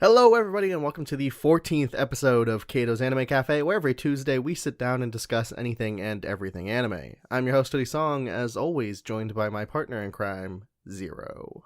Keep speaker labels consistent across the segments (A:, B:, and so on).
A: Hello, everybody, and welcome to the 14th episode of Kato's Anime Cafe, where every Tuesday we sit down and discuss anything and everything anime. I'm your host, Hoodie Song, as always, joined by my partner in crime, Zero.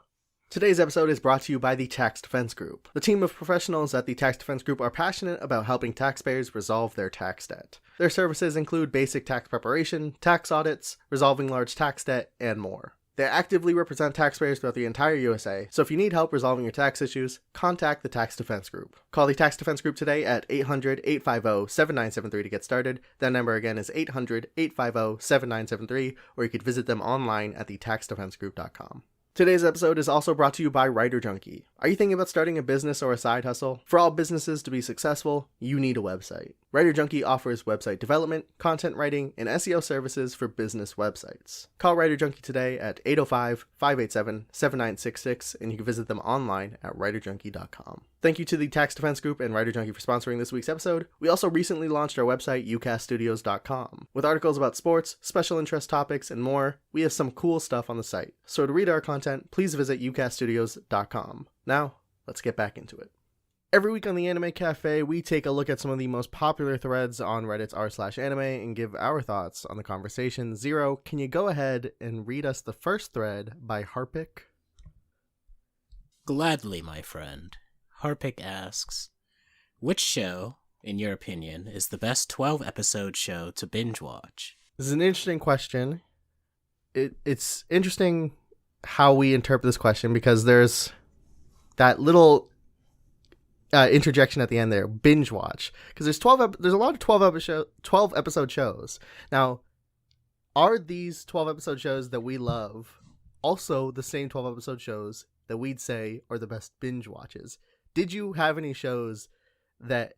A: Today's episode is brought to you by the Tax Defense Group. The team of professionals at the Tax Defense Group are passionate about helping taxpayers resolve their tax debt. Their services include basic tax preparation, tax audits, resolving large tax debt, and more. They actively represent taxpayers throughout the entire USA, so if you need help resolving your tax issues, contact the Tax Defense Group. Call the Tax Defense Group today at 800-850-7973 to get started. That number again is 800-850-7973, or you could visit them online at thetaxdefensegroup.com. Today's episode is also brought to you by Writer Junkie. Are you thinking about starting a business or a side hustle? For all businesses to be successful, you need a website. Writer Junkie offers website development, content writing, and SEO services for business websites. Call Writer Junkie today at 805-587-7966, and you can visit them online at writerjunkie.com. Thank you to the Tax Defense Group and Writer Junkie for sponsoring this week's episode. We also recently launched our website, ucaststudios.com. With articles about sports, special interest topics, and more, we have some cool stuff on the site. So to read our content, please visit ucaststudios.com. Now, let's get back into it. Every week on the Anime Cafe, we take a look at some of the most popular threads on Reddit's r/anime and give our thoughts on the conversation. Zero, can you go ahead and read us the first thread by Harpic?
B: Gladly, my friend. Harpic asks, which show, in your opinion, is the best 12-episode show to binge watch?
A: This is an interesting question. It's interesting how we interpret this question because there's that little interjection at the end there, binge watch, because there's a lot of 12 episode shows. Now, are these 12 episode shows that we love also the same 12 episode shows that we'd say are the best binge watches? Did you have any shows that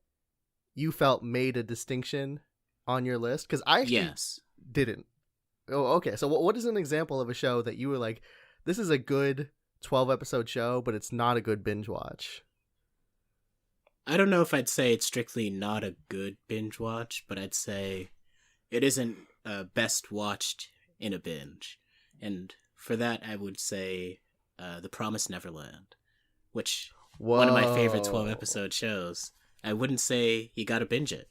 A: you felt made a distinction on your list? Because I actually didn't. Oh, okay. So what is an example of a show that you were like, this is a good 12 episode show, but it's not a good binge watch?
B: I don't know if I'd say it's strictly not a good binge watch, but I'd say it isn't best watched in a binge. And for that, I would say The Promised Neverland, which one of my favorite 12 episode shows. I wouldn't say you gotta binge it.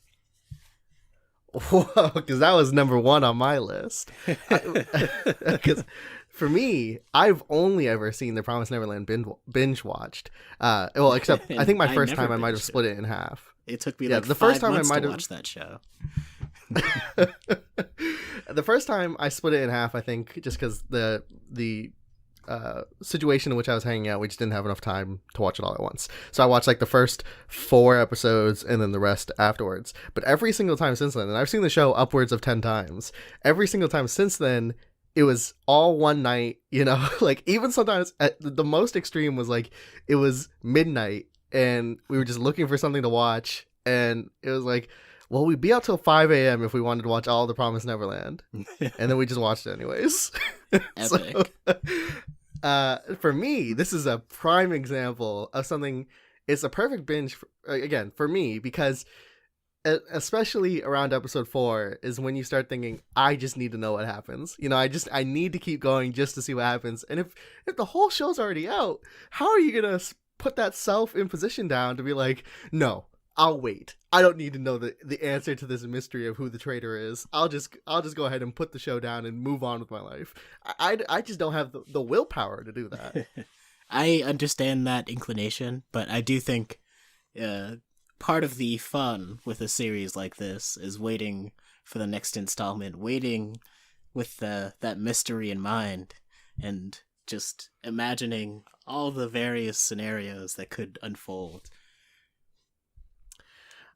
A: Whoa, because that was number one on my list. Because for me, I've only ever seen The Promised Neverland binge watched. Well, except I think my first time I might have split it in half.
B: It took me the first time I might have watched that show.
A: The first time I split it in half, I think, just because the situation in which I was hanging out, we just didn't have enough time to watch it all at once. So I watched like the first 4 episodes and then the rest afterwards. But every single time since then, and I've seen the show upwards of 10 times, every single time since then, it was all one night, you know, like even sometimes at the most extreme was like, it was midnight and we were just looking for something to watch. And it was like, well, we'd be out till 5 a.m. if we wanted to watch all The Promised Neverland. And then we just watched it anyways.
B: Epic.
A: For me, this is a prime example of something. It's a perfect binge again for me, because especially around episode 4 is when you start thinking, I just need to know what happens. You know, I need to keep going just to see what happens. And if the whole show's already out, how are you gonna put that self-imposition down to be like, no, I'll wait. I don't need to know the answer to this mystery of who the traitor is. I'll just go ahead and put the show down and move on with my life. I just don't have the willpower to do that.
B: I understand that inclination, but I do think part of the fun with a series like this is waiting for the next installment, waiting with that mystery in mind, and just imagining all the various scenarios that could unfold.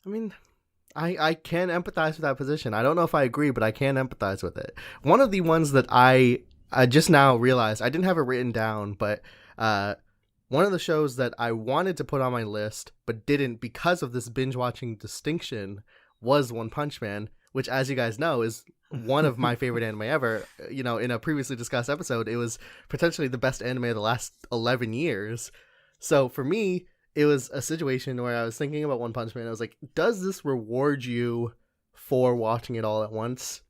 A: I mean, I can empathize with that position. I don't know if I agree, but I can empathize with it. One of the ones that I just now realized, I didn't have it written down, but one of the shows that I wanted to put on my list, but didn't because of this binge-watching distinction, was One Punch Man, which, as you guys know, is one of my favorite anime ever. You know, in a previously discussed episode, it was potentially the best anime of the last 11 years. So for me, it was a situation where I was thinking about One Punch Man. I was like, does this reward you for watching it all at once?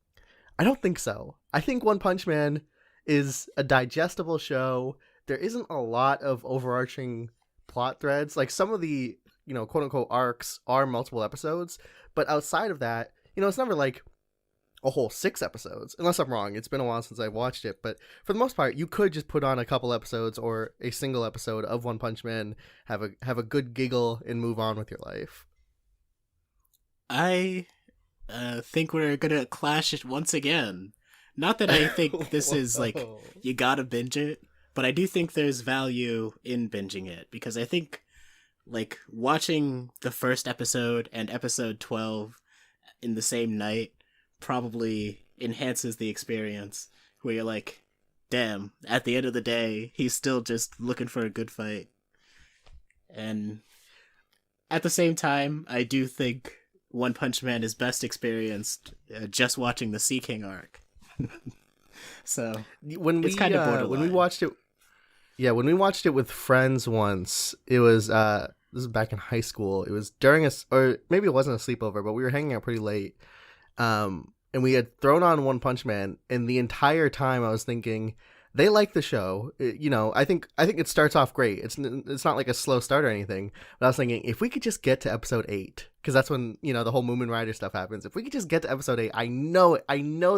A: I don't think so. I think One Punch Man is a digestible show. There isn't a lot of overarching plot threads. Like some of the, quote unquote arcs are multiple episodes, but outside of that, it's never like a whole 6 episodes, unless I'm wrong. It's been a while since I watched it, but for the most part, you could just put on a couple episodes or a single episode of One Punch Man, have a good giggle, and move on with your life.
B: I think we're gonna clash it once again. Not that I think this is like you gotta binge it, but I do think there's value in binging it, because I think like watching the first episode and episode 12 in the same night probably enhances the experience, where you're like, damn, at the end of the day, he's still just looking for a good fight. And at the same time, I do think One Punch Man is best experienced just watching the Sea King arc. So it's kind of borderline.
A: When we watched it with friends once, it was this is back in high school. It was during or maybe it wasn't a sleepover, but we were hanging out pretty late. And we had thrown on One Punch Man, and the entire time I was thinking, they like the show. I think it starts off great. It's not like a slow start or anything. But I was thinking, if we could just get to episode 8, because that's when the whole Moomin Rider stuff happens. If we could just get to episode 8, I know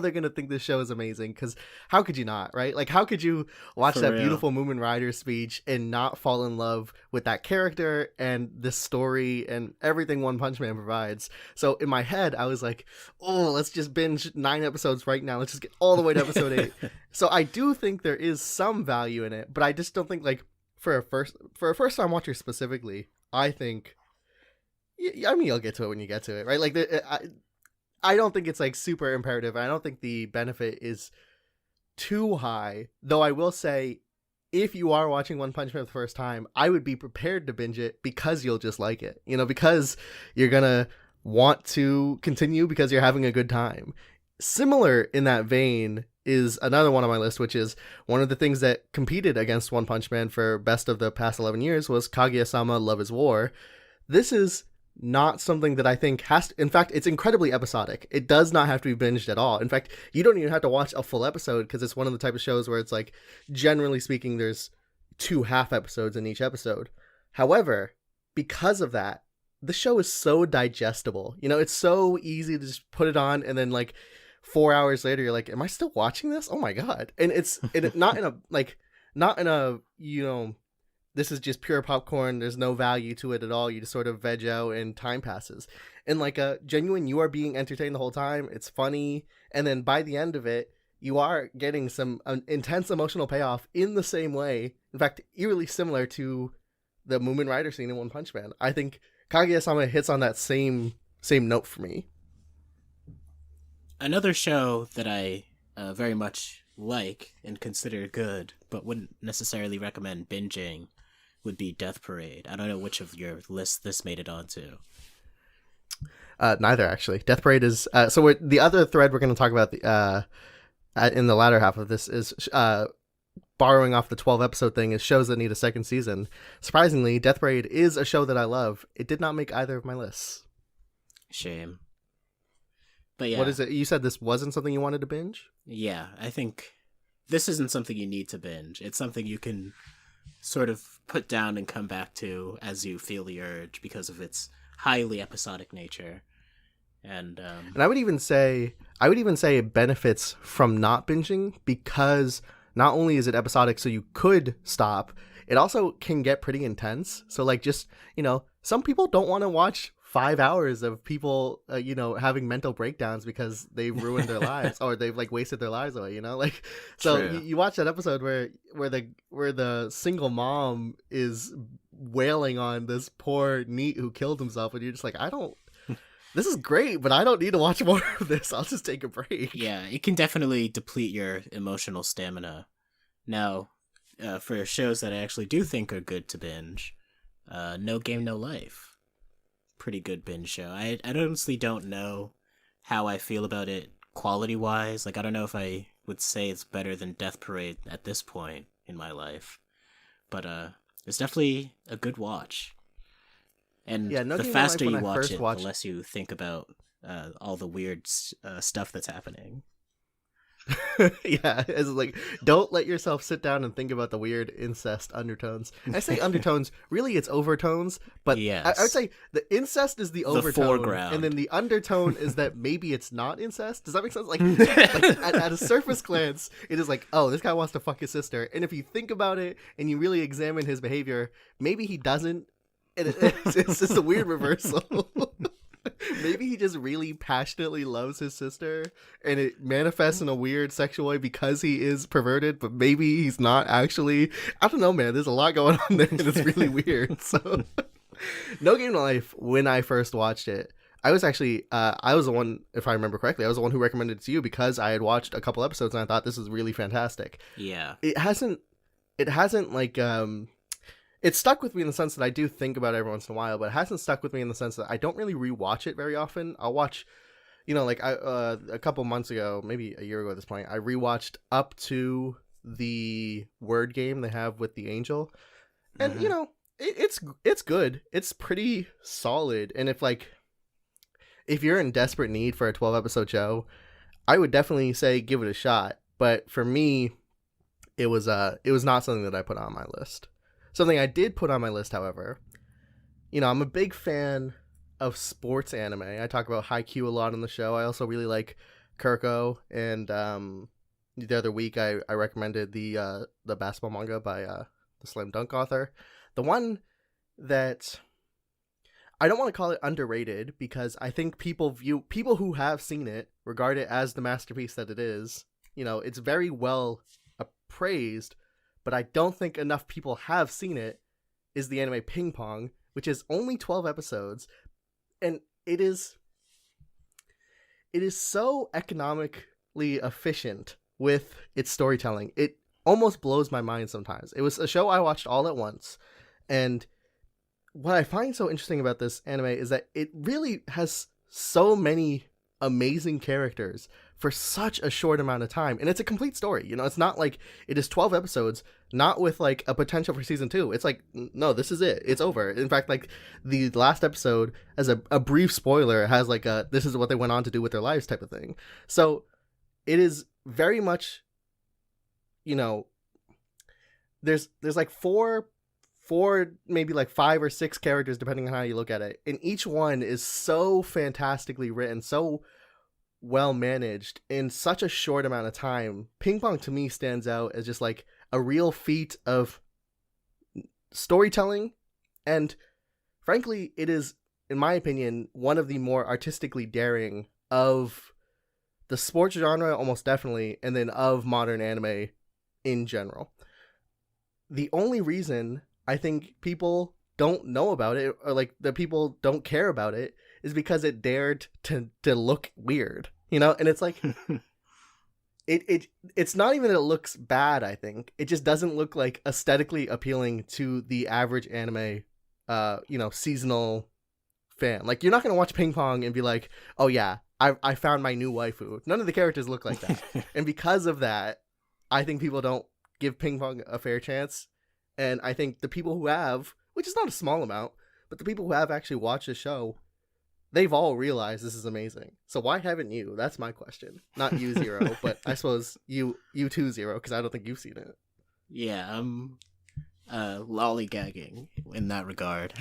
A: they're gonna think this show is amazing. Because how could you not, right? Like, how could you watch that beautiful Moomin Rider speech and not fall in love with that character and this story and everything One Punch Man provides? So in my head, I was like, oh, let's just binge 9 episodes right now. Let's just get all the way to episode 8. So I do think there is some value in it, but I just don't think, like, for a first time watcher specifically, I think, I mean, you'll get to it when you get to it, right? Like, I don't think it's like super imperative. I don't think the benefit is too high, though. I will say, if you are watching One Punch Man for the first time, I would be prepared to binge it, because you'll just like it, because you're gonna want to continue because you're having a good time. Similar in that vein is another one on my list, which is one of the things that competed against One Punch Man for best of the past 11 years was Kaguya-sama Love is War. This is not something that I think has to, in fact, it's incredibly episodic. It does not have to be binged at all. In fact, you don't even have to watch a full episode, because it's one of the type of shows where it's like, generally speaking, there's 2 half episodes in each episode. However, because of that, the show is so digestible. It's so easy to just put it on, and then like 4 hours later, you're like, am I still watching this? Oh my God. And it's not in a, this is just pure popcorn. There's no value to it at all. You just sort of veg out and time passes. And like a genuine, you are being entertained the whole time. It's funny. And then by the end of it, you are getting some intense emotional payoff in the same way. In fact, eerily similar to the Moomin Rider scene in One Punch Man. I think Kaguya-sama hits on that same note for me.
B: Another show that I very much like and consider good, but wouldn't necessarily recommend binging, would be Death Parade. I don't know which of your lists this made it onto.
A: Neither, actually. Death Parade is the other thread we're going to talk about in the latter half of this is borrowing off the 12 episode thing, is shows that need a second season. Surprisingly, Death Parade is a show that I love. It did not make either of my lists.
B: Shame. But yeah.
A: What is it? You said this wasn't something you wanted to binge?
B: Yeah, I think this isn't something you need to binge. It's something you can sort of put down and come back to as you feel the urge, because of its highly episodic nature. And
A: I would even say it benefits from not binging, because not only is it episodic, so you could stop, it also can get pretty intense. So like, just, some people don't want to watch 5 hours of people, having mental breakdowns because they've ruined their lives, or they've like wasted their lives away, like, so you watch that episode where the single mom is wailing on this poor NEET who killed himself, and you're just like, this is great, but I don't need to watch more of this. I'll just take a break.
B: Yeah, it can definitely deplete your emotional stamina. Now, for shows that I actually do think are good to binge, No Game, No Life. Pretty good binge show. I honestly don't know how I feel about it quality-wise. Like, I don't know if I would say it's better than Death Parade at this point in my life. But it's definitely a good watch. And the faster you watch it, the less you think about all the weird stuff that's happening.
A: Yeah, it's like don't let yourself sit down and think about the weird incest undertones. I say undertones, really it's overtones, but I would
B: Yes.
A: say the incest is the
B: The
A: overtone, and then
B: foreground.
A: the undertone is that maybe it's not incest. Does that make sense? Like at a surface glance, it is like, oh, this guy wants to fuck his sister, and if you think about it and you really examine his behavior, maybe he doesn't. And it's just a weird reversal. Maybe he just really passionately loves his sister and it manifests in a weird sexual way because he is perverted, but maybe he's not actually. I don't know, man. There's a lot going on there and it's really weird. So, No Game No Life, when I first watched it, I was actually, I was the one, if I remember correctly, I was the one who recommended it to you because I had watched a couple episodes and I thought this is really fantastic.
B: Yeah.
A: It hasn't like, it stuck with me in the sense that I do think about it every once in a while, but it hasn't stuck with me in the sense that I don't really rewatch it very often. I'll watch, like a couple months ago, maybe a year ago at this point, I rewatched up to the word game they have with the angel, and
B: Mhm.
A: it's good. It's pretty solid, and if you're in desperate need for a 12 episode show, I would definitely say give it a shot. But for me, it was not something that I put on my list. Something I did put on my list, however, I'm a big fan of sports anime. I talk about Haikyuu a lot on the show. I also really like Kuroko, and the other week I recommended the basketball manga by the Slam Dunk author. The one that I don't want to call it underrated because I think people who have seen it regard it as the masterpiece that it is. It's very well appraised, but I don't think enough people have seen it, is the anime Ping Pong, which is only 12 episodes, and it is so economically efficient with its storytelling. It almost blows my mind sometimes. It was a show I watched all at once, and what I find so interesting about this anime is that it really has so many amazing characters for such a short amount of time, and it's a complete story. It's not like it is 12 episodes, not with like a potential for season 2. It's like, no, this is it, it's over. In fact, like the last episode, as a brief spoiler, has like a this is what they went on to do with their lives type of thing. So it is very much, you know there's like four, maybe like 5 or 6 characters depending on how you look at it, and each one is so fantastically written, so well managed in such a short amount of time. Ping Pong to me stands out as just like a real feat of storytelling, and frankly, it is, in my opinion, one of the more artistically daring of the sports genre, almost definitely, and then of modern anime in general. The only reason I think people don't know about it, or like the people don't care about it, is because it dared to look weird, and it's like it's not even that it looks bad. I think it just doesn't look like aesthetically appealing to the average anime seasonal fan. Like, you're not going to watch Ping Pong and be like, oh yeah, I found my new waifu. None of the characters look like that. And because of that, I think people don't give Ping Pong a fair chance. And I think the people who have, which is not a small amount, but the people who have actually watched the show, they've all realized this is amazing. So why haven't you? That's my question. Not you, Zero, but I suppose you too, Zero, because I don't think you've seen it.
B: Yeah, I'm lollygagging in that regard.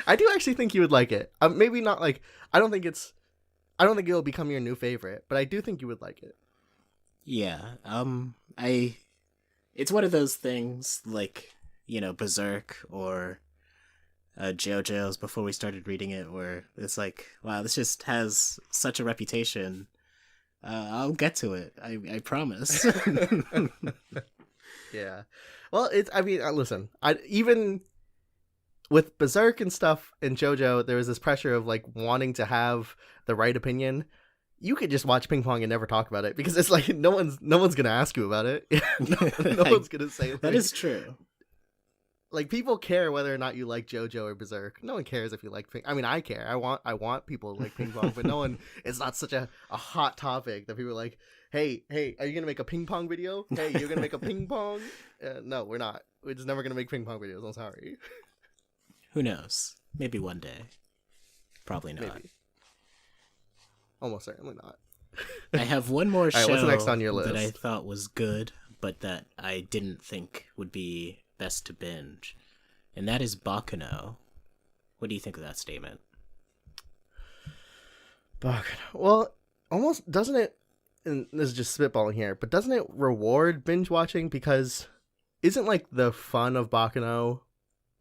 A: I do actually think you would like it. Maybe not like, I don't think it'll become your new favorite, but I do think you would like it.
B: Yeah, it's one of those things like, Berserk or JoJo's before we started reading it, where it's like, wow, this just has such a reputation. I'll get to it. I promise.
A: Yeah. Well, listen, even with Berserk and stuff and JoJo, there was this pressure of like wanting to have the right opinion. You could just watch Ping Pong and never talk about it because it's like no one's gonna ask you about it. no one's gonna say like,
B: that is true.
A: Like, people care whether or not you like JoJo or Berserk. No one cares if you like Ping. I mean, I care. I want people to like Ping Pong, but no one. It's not such a hot topic that people are like, hey, are you gonna make a Ping Pong video? Hey, you're gonna make a Ping Pong? No, we're not. We're just never gonna make Ping Pong videos. I'm sorry.
B: Who knows? Maybe one day. Probably not.
A: Maybe. Almost certainly not.
B: I have one more
A: All right,
B: show
A: what's next on your
B: that I
A: list?
B: thought was good, but that I didn't think would be best to binge, and that is Bakuno. What do you think of that statement?
A: Fuck. Well, almost doesn't it? And this is just spitballing here, but doesn't it reward binge watching? Because isn't like the fun of Bakuno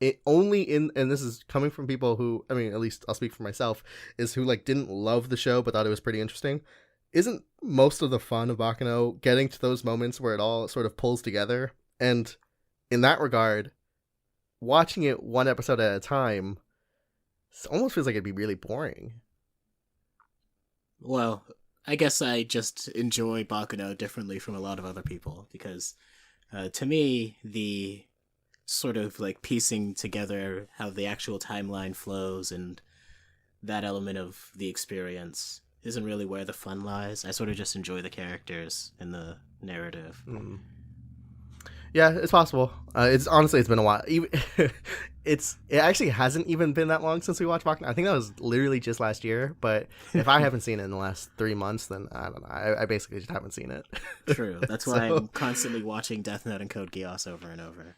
A: it only in, and this is coming from people who, I mean, at least I'll speak for myself, is who like didn't love the show but thought it was pretty interesting. Isn't most of the fun of Bakuno getting to those moments where it all sort of pulls together? And in that regard, watching it one episode at a time almost feels like it'd be really boring.
B: Well, I guess I just enjoy Bakuno differently from a lot of other people because, to me, the sort of like piecing together how the actual timeline flows and that element of the experience isn't really where the fun lies. I sort of just enjoy the characters and the narrative.
A: Mm. Yeah, it's possible. It's been a while. It actually hasn't even been that long since we watched Bakuno. I think that was literally just last year. But if I haven't seen it in the last 3 months, then I don't know. I basically just haven't seen it.
B: True. That's why I'm constantly watching Death Note and Code Geass over and over.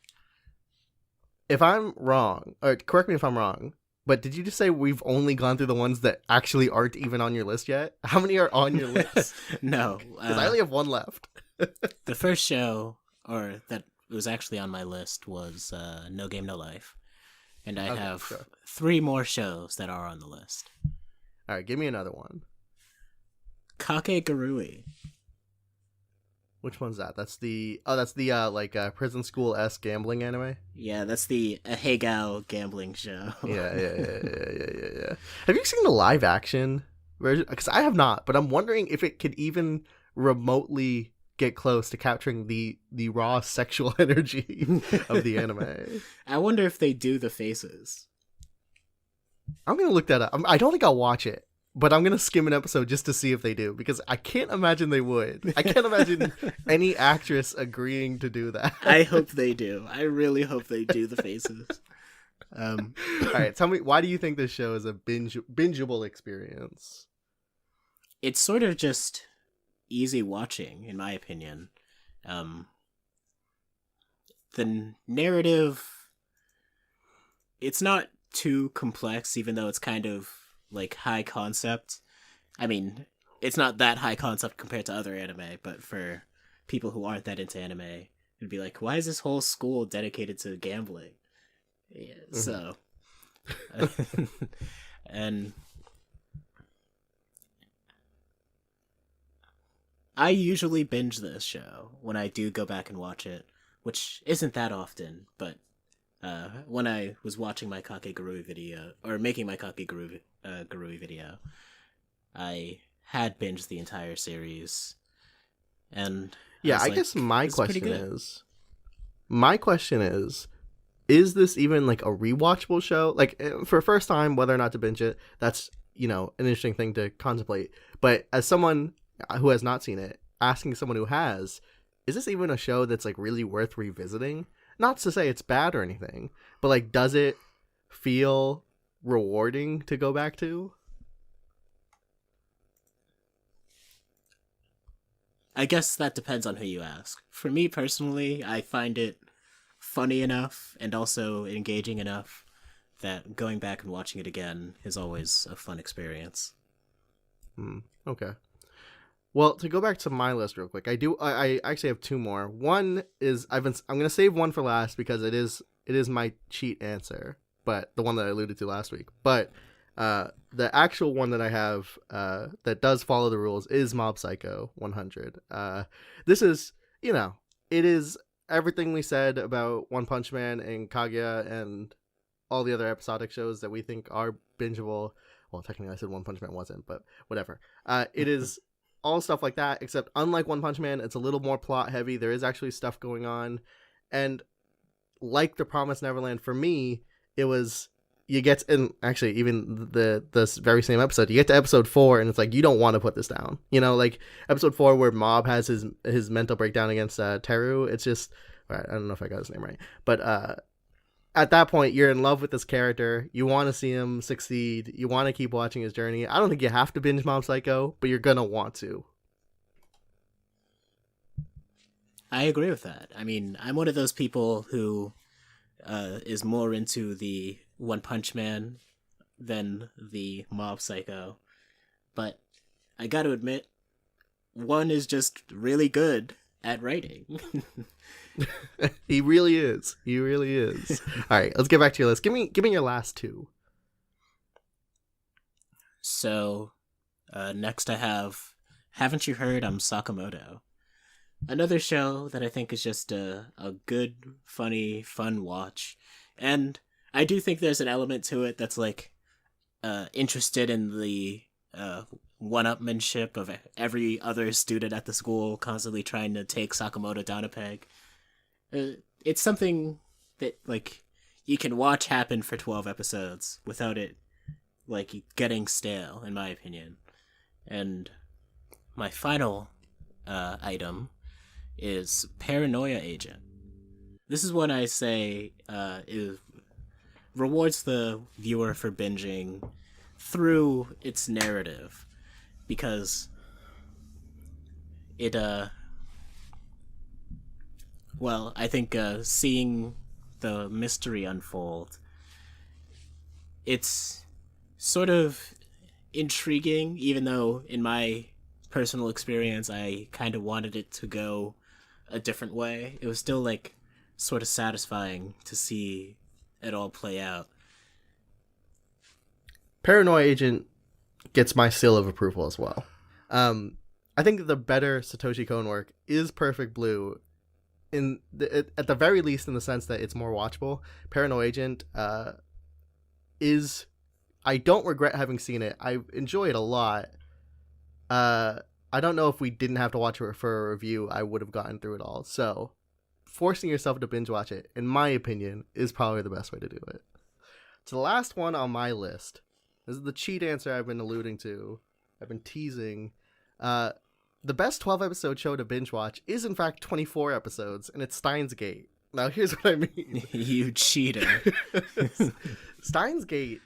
A: If I'm wrong, or correct me if I'm wrong, but did you just say we've only gone through the ones that actually aren't even on your list yet? How many are on your list?
B: No.
A: Because I only have one left.
B: The first show, or that was actually on my list, was No Game No Life. And I have 3 more shows that are on the list.
A: All right, give me another one.
B: Kakegurui.
A: Which one's that? That's the prison school-esque gambling anime.
B: Yeah, that's the Ahegao gambling show.
A: Yeah. Have you seen the live action version? Because I have not, but I'm wondering if it could even remotely get close to capturing the raw sexual energy of the anime.
B: I wonder if they do the faces.
A: I'm gonna look that up. I don't think I'll watch it, but I'm gonna skim an episode just to see if they do, because I can't imagine they would. I can't imagine any actress agreeing to do that.
B: I hope they do. I really hope they do the faces.
A: All right, tell me, why do you think this show is a bingeable experience?
B: It's sort of just easy watching, in my opinion. The narrative, it's not too complex, even though it's kind of like high concept. I mean, it's not that high concept compared to other anime, but for people who aren't that into anime, it'd be like, why is this whole school dedicated to gambling? Yeah, so and I usually binge this show when I do go back and watch it, which isn't that often, but when I was watching my Kakegurui video, or making my Kakegurui video, I had binged the entire series, and
A: I guess my question is this even like a rewatchable show? Like, for first time, whether or not to binge it, that's, an interesting thing to contemplate. But as someone who has not seen it, asking someone who has, is this even a show that's like really worth revisiting? Not to say it's bad or anything, but like, does it feel rewarding to go back to?
B: I guess that depends on who you ask. For me personally, I find it funny enough and also engaging enough that going back and watching it again is always a fun experience.
A: Okay. Well, to go back to my list real quick, I actually have 2 more. One is I'm gonna save one for last because it is my cheat answer, but the one that I alluded to last week. But the actual one that I have that does follow the rules is Mob Psycho 100. This is, it is everything we said about One Punch Man and Kaguya and all the other episodic shows that we think are bingeable. Well, technically I said One Punch Man wasn't, but whatever. It is all stuff like that, except unlike One Punch Man, it's a little more plot heavy. There is actually stuff going on. And like The Promised Neverland, for me, it was, you get, and actually even this very same episode, you get to episode 4 and it's like, you don't want to put this down. Like episode 4 where Mob has his mental breakdown against Teru. It's just, all right, I don't know if I got his name right, but at that point, you're in love with this character. You want to see him succeed. You want to keep watching his journey. I don't think you have to binge Mob Psycho, but you're gonna want to.
B: I agree with that. I mean, I'm one of those people who is more into the One Punch Man than the Mob Psycho. But I got to admit, one is just really good at writing.
A: He really is. He really is. All right, let's get back to your list. Give me your last two.
B: So, next I have Haven't You Heard I'm Sakamoto? Another show that I think is just a good, funny, fun watch. And I do think there's an element to it that's like interested in the one-upmanship of every other student at the school constantly trying to take Sakamoto down a peg. It's something that like you can watch happen for 12 episodes without it like getting stale, in my opinion. And my final item is Paranoia Agent. This is one I say rewards the viewer for binging through its narrative, because it well, I think seeing the mystery unfold, it's sort of intriguing, even though in my personal experience I kind of wanted it to go a different way. It was still like sort of satisfying to see it all play out.
A: Paranoia Agent gets my seal of approval as well. I think the better Satoshi Kon work is Perfect Blue, at the very least in the sense that it's more watchable. Paranoia Agent is, I don't regret having seen it. I enjoy it a lot. I don't know if we didn't have to watch it for a review, I would have gotten through it all. So forcing yourself to binge watch it, in my opinion, is probably the best way to do it. So the last one on my list, this is the cheat answer I've been alluding to. I've been teasing. The best 12 episode show to binge watch is in fact 24 episodes, and it's Steins Gate. Now here's what I mean.
B: You cheater.
A: Steins Gate,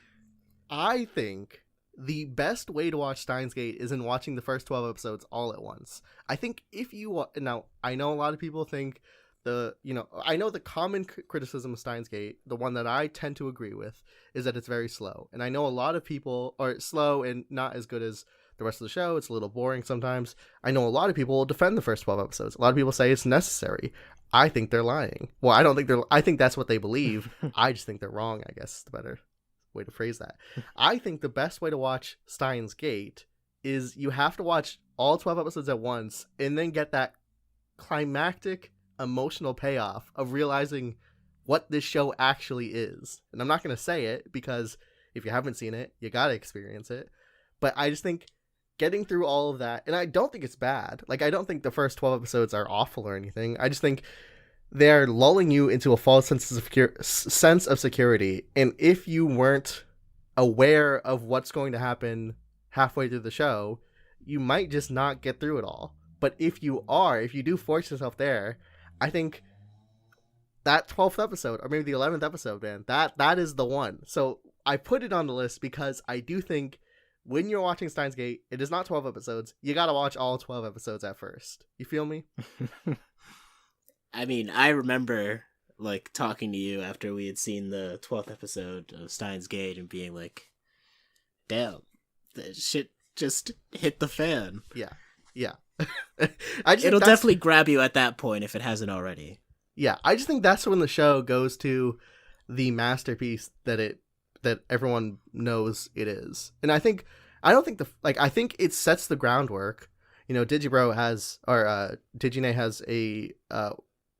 A: I think the best way to watch Steins Gate is in watching the first 12 episodes all at once. I think if you now, I know a lot of people think I know the common criticism of Steins Gate, the one that I tend to agree with, is that it's very slow. And I know a lot of people are slow and not as good as the rest of the show. It's a little boring sometimes. I know a lot of people will defend the first 12 episodes. A lot of people say it's necessary. I think they're lying. Well, I think that's what they believe. I just think they're wrong, I guess is the better way to phrase that. I think the best way to watch Steins Gate is you have to watch all 12 episodes at once and then get that climactic emotional payoff of realizing what this show actually is. And I'm not going to say it because if you haven't seen it, you got to experience it. But I just think getting through all of that, and I don't think it's bad. Like, I don't think the first 12 episodes are awful or anything. I just think they're lulling you into a false sense of security. And if you weren't aware of what's going to happen halfway through the show, you might just not get through it all. But if you do force yourself there, I think that 12th episode, or maybe the 11th episode, man, that is the one. So I put it on the list because I do think when you're watching Steins Gate, it is not 12 episodes. You got to watch all 12 episodes at first. You feel me?
B: I mean, I remember like talking to you after we had seen the 12th episode of Steins Gate and being like, damn, that shit just hit the fan.
A: Yeah.
B: It'll definitely grab you at that point if it hasn't already.
A: Yeah, I just think that's when the show goes to the masterpiece that everyone knows it is. And I think it sets the groundwork. You know, Digibro has, or Digine has a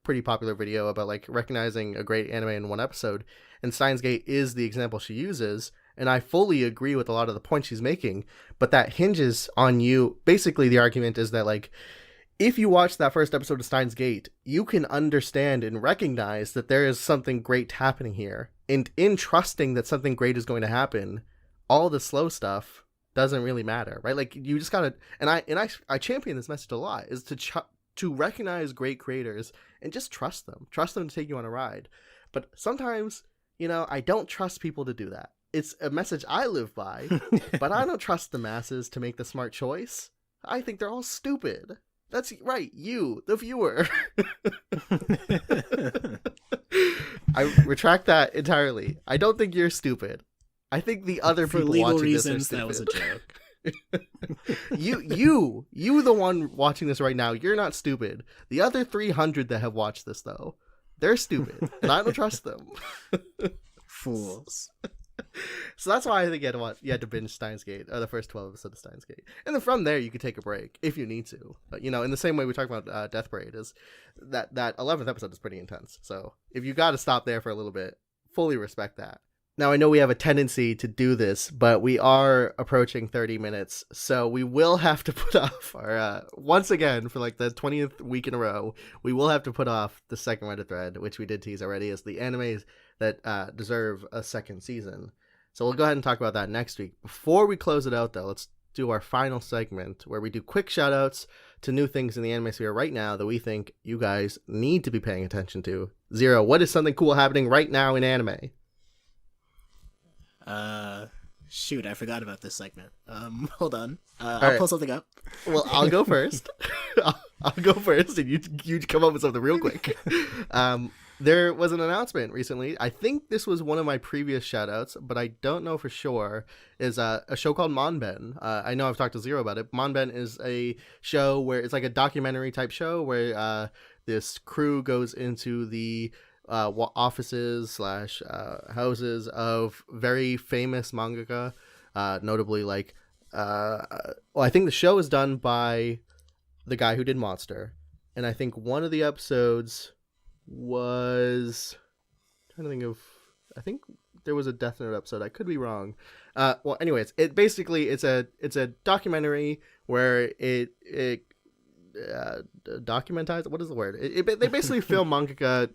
A: pretty popular video about like recognizing a great anime in one episode, and Steins Gate is the example she uses. And I fully agree with a lot of the points she's making, but that hinges on you. Basically, the argument is that, like, if you watch that first episode of Steins Gate, you can understand and recognize that there is something great happening here. And in trusting that something great is going to happen, all the slow stuff doesn't really matter, right? Like, you just gotta, and I champion this message a lot, is to recognize great creators and just trust them to take you on a ride. But sometimes I don't trust people to do that. It's a message I live by, but I don't trust the masses to make the smart choice. I think they're all stupid. That's right, you, the viewer. I retract that entirely. I don't think you're stupid. I think the other
B: For
A: people
B: legal
A: watching
B: reasons,
A: this are
B: that was a
A: stupid.
B: joke.
A: You, the one watching this right now, you're not stupid. The other 300 that have watched this, though, they're stupid, and I don't trust them.
B: Fools.
A: So that's why I think you had to binge Steins Gate, or the first 12 episodes of Steins Gate. And then from there, you could take a break if you need to. But, in the same way we talk about Death Parade, is that 11th episode is pretty intense. So if you got to stop there for a little bit, fully respect that. Now, I know we have a tendency to do this, but we are approaching 30 minutes, so we will have to put off our, once again, for like the 20th week in a row, we will have to put off the second Reddit thread, which we did tease already, as the animes that deserve a second season. So we'll go ahead and talk about that next week. Before we close it out, though, let's do our final segment, where we do quick shout-outs to new things in the anime sphere right now that we think you guys need to be paying attention to. Zero, what is something cool happening right now in anime?
B: Shoot, I forgot about this segment. Hold on. I'll
A: right.
B: pull something up.
A: Well, I'll go first. I'll go first, and you come up with something real quick. There was an announcement recently. I think this was one of my previous shoutouts, but I don't know for sure. Is a show called Monben. I know I've talked to Zero about it. Monben is a show where it's like a documentary type show where this crew goes into the offices / houses of very famous mangaka, notably like I think the show is done by the guy who did Monster, and I think one of the episodes was trying to think of, I think there was a Death Note episode. I could be wrong. Well, anyways, it's a documentary where it documentized. What is the word? They basically film mangaka,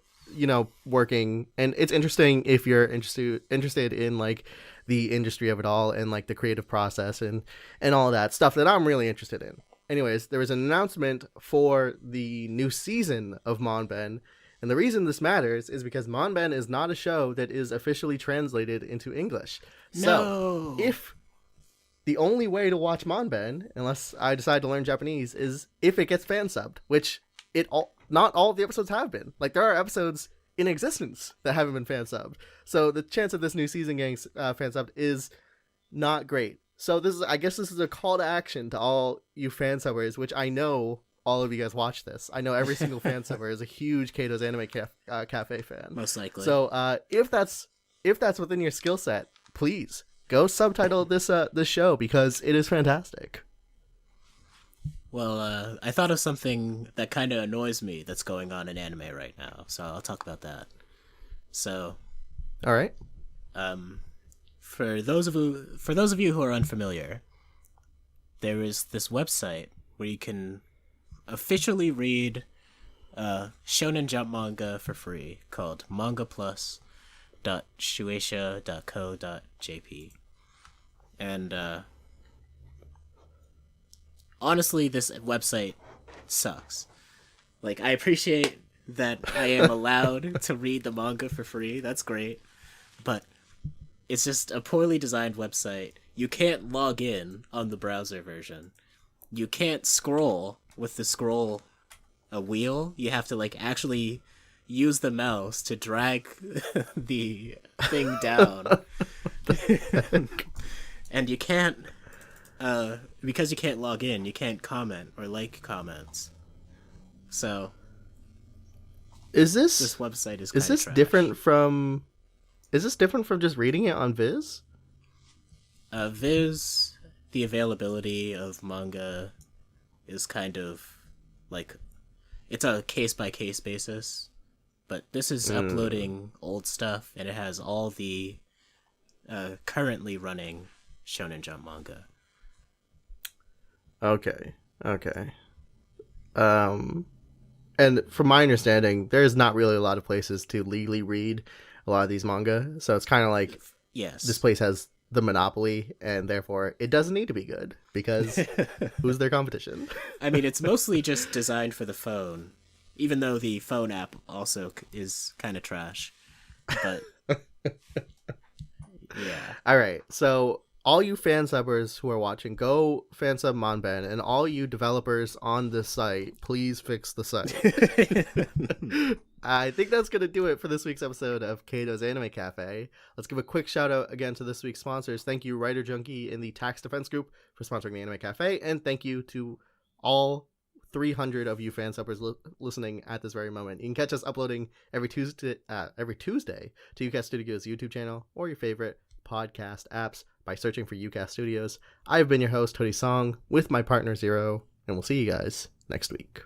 A: working, and it's interesting if you're interested in like the industry of it all and like the creative process and all of that stuff that I'm really interested in. Anyways, there was an announcement for the new season of Monben, and the reason this matters is because Monben is not a show that is officially translated into English. So if the only way to watch Monben, unless I decide to learn Japanese, is if it gets fan subbed, which not all of the episodes have been. Like, there are episodes in existence that haven't been fan subbed. So the chance of this new season getting fan subbed is not great. So I guess this is a call to action to all you fan subbers, which I know all of you guys watch this. I know every single fan subber is a huge Kato's Anime Cafe fan.
B: Most likely.
A: So if that's within your skill set, please go subtitle this show, because it is fantastic.
B: Well, I thought of something that kind of annoys me that's going on in anime right now, so I'll talk about that. So,
A: all right.
B: For those of you who are unfamiliar, there is this website where you can officially read Shonen Jump manga for free, called mangaplus.shueisha.co.jp. And honestly, this website sucks. Like, I appreciate that I am allowed to read the manga for free. That's great. But it's just a poorly designed website. You can't log in on the browser version. You can't scroll with the scroll wheel. You have to like actually use the mouse to drag the thing down. And you can't because you can't log in, you can't comment or like comments. So this website is
A: this
B: trash.
A: different from just reading it on Viz?
B: Viz, the availability of manga is kind of like, it's a case-by-case basis, but this is uploading old stuff, and it has all the currently running Shonen Jump manga.
A: Okay. And from my understanding, there's not really a lot of places to legally read a lot of these manga, so it's kind of like,
B: yes,
A: this place has the monopoly, and therefore it doesn't need to be good, because who's their competition?
B: I mean, it's mostly just designed for the phone, even though the phone app also is kind of trash. But Yeah.
A: All right. So all you fan subbers who are watching, go fan sub Monben, and all you developers on this site, please fix the site. I think that's going to do it for this week's episode of Kato's Anime Cafe. Let's give a quick shout out again to this week's sponsors. Thank you, Writer Junkie in the Tax Defense Group, for sponsoring the Anime Cafe. And thank you to all 300 of you fan subbers listening at this very moment. You can catch us uploading every Tuesday to UCast Studios' YouTube channel or your favorite podcast apps by searching for UCast Studios. I've been your host, Hoodie Song, with my partner Zero, and we'll see you guys next week.